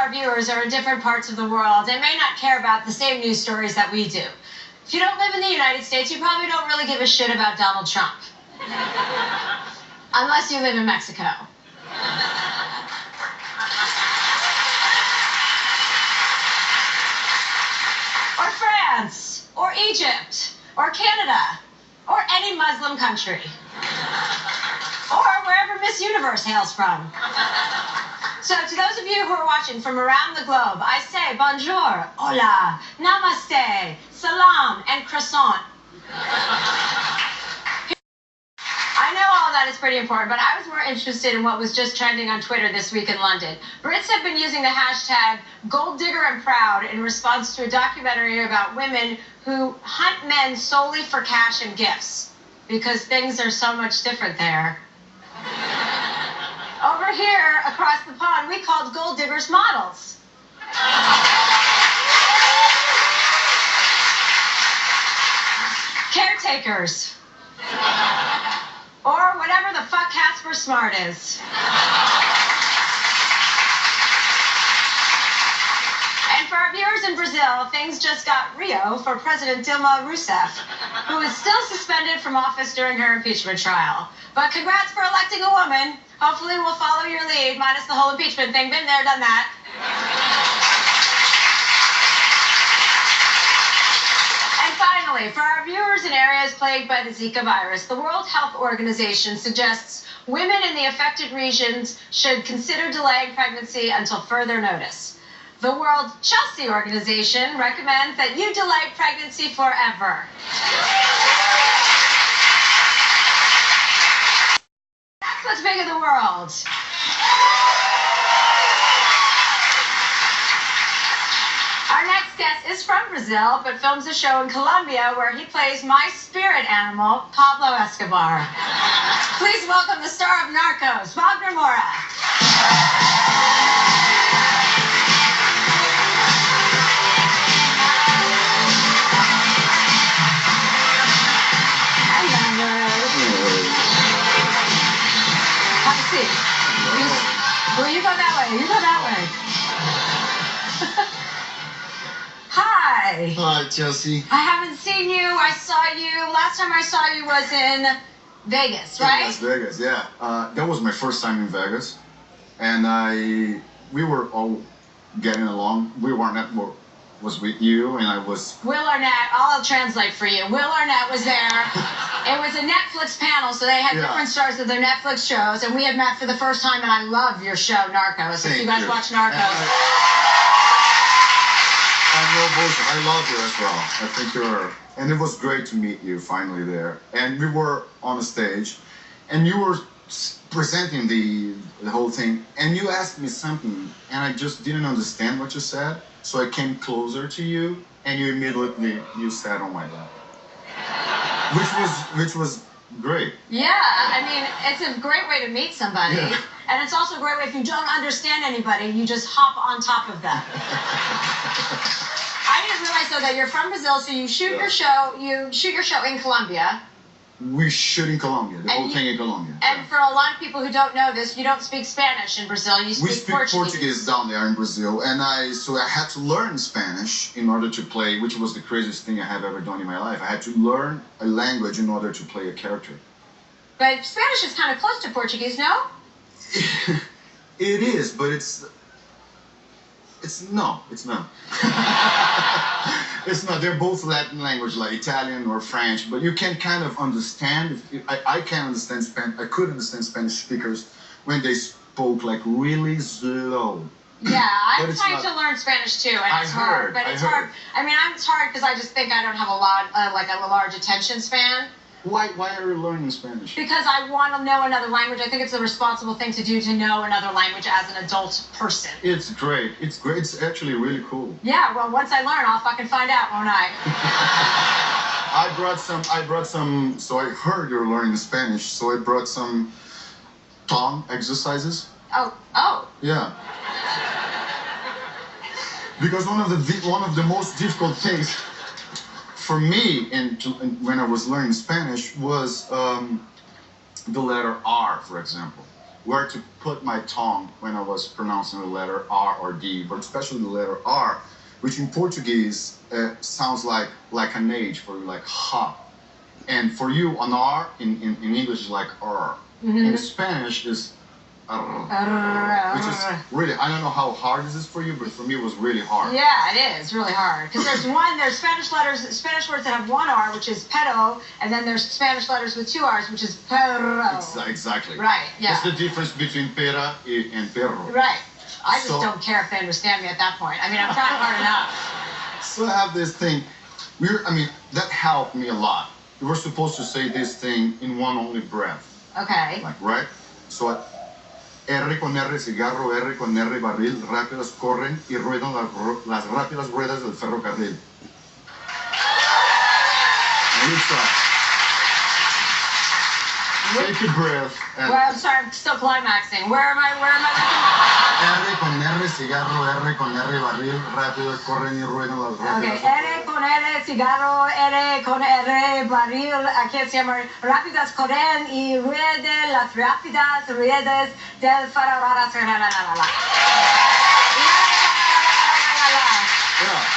our viewers are in different parts of the world and may not care about the same news stories that we do. If you don't live in the United States, you probably don't really give a shit about Donald Trump. Unless you live in Mexico. Or France, or Egypt, or Canada, or any Muslim country. Or wherever Miss Universe hails from. So to those of you who are watching from around the globe, I say bonjour, hola, namaste, salam, and croissant. I know all of that is pretty important, but I was more interested in what was just trending on Twitter this week in London. Brits have been using the hashtag #GoldDiggerAndProud in response to a documentary about women who hunt men solely for cash and gifts, because things are so much different there. Over here, across the pond, we called gold diggers models. Caretakers. Or whatever the fuck Casper Smart is. And for our viewers in Brazil, things just got Rio for President Dilma Rousseff, who is still suspended from office during her impeachment trial. But congrats for electing a woman. Hopefully we'll follow your lead, minus the whole impeachment thing. Been there, done that. And finally, for our viewers in areas plagued by the Zika virus, the World Health Organization suggests women in the affected regions should consider delaying pregnancy until further notice. The World Chelsea Organization recommends that you delay pregnancy forever. That's what's big in the world. Our next guest is from Brazil, but films a show in Colombia where he plays my spirit animal, Pablo Escobar. Please welcome the star of Narcos, Wagner Moura. Well, you go that way. You go that way. Hi. Hi, Chelsea. I haven't seen you. I saw you. Last time I saw you was in Vegas, right? Las Vegas, yeah. That was my first time in Vegas. And we were all getting along. Will Arnett was with you, and I was... Will Arnett, I'll translate for you. Will Arnett was there. It was a Netflix panel, so they had different stars of their Netflix shows, and we had met for the first time, and I love your show, Narcos. If you guys watch Narcos. I love you as well. I think you're... And it was great to meet you finally there. And we were on a stage, and you were presenting the whole thing, and you asked me something, and I just didn't understand what you said. So I came closer to you, and you immediately sat on my lap, which was great. Yeah, I mean, it's a great way to meet somebody, and it's also a great way if you don't understand anybody, you just hop on top of them. I didn't realize though that you're from Brazil, so you shoot your show. You shoot your show in Colombia. We shoot in Colombia, the whole thing in Colombia. And for a lot of people who don't know this, you don't speak Spanish in Brazil, you speak Portuguese. We speak Portuguese down there in Brazil, and so I had to learn Spanish in order to play, which was the craziest thing I have ever done in my life. I had to learn a language in order to play a character. But Spanish is kind of close to Portuguese, no? It is, but it's not. It's not. They're both Latin language, like Italian or French, but you can kind of understand. I can understand Spanish. I could understand Spanish speakers when they spoke like really slow. Yeah, I'm trying to learn Spanish too, and it's hard. But it's hard. I mean, it's hard because I just think I don't have a large attention span. Why are you learning Spanish? Because I want to know another language. I think it's a responsible thing to do to know another language as an adult person. It's great. It's great. It's actually really cool. Yeah, well, once I learn, I'll fucking find out, won't I? I brought some, so I heard you're learning Spanish, so I brought some tongue exercises. Oh. Yeah. Because one of the most difficult things for me, when I was learning Spanish, was the letter R, for example. where to put my tongue when I was pronouncing the letter R or D, but especially the letter R, which in Portuguese sounds like an H for like ha. And for you, an R in English is like R. In Spanish is which is really, I don't know how hard this is for you, but for me it was really hard. Yeah, it is really hard. Because there's Spanish words that have one R, which is pero, and then there's Spanish letters with two R's, which is perro. Exactly. Right, yeah. It's the difference between pera and perro. Right. I just don't care if they understand me at that point. I mean, I'm trying hard enough. So I have this thing. That helped me a lot. We were supposed to say this thing in one only breath. Okay. Like, right? So R con R cigarro, R con R barril, rápidas corren y ruedan las rápidas ruedas del ferrocarril. Now you try. Take a breath. Well, I'm sorry, I'm still climaxing. Where am I? R con R cigarro, R con R barril, rápidas corren y ruedan las rápidas. Okay, R con R cigarro, R con R barril. I can't see my rápidas corren y ruedan las rápidas ruedas del ferrocarril. Yeah.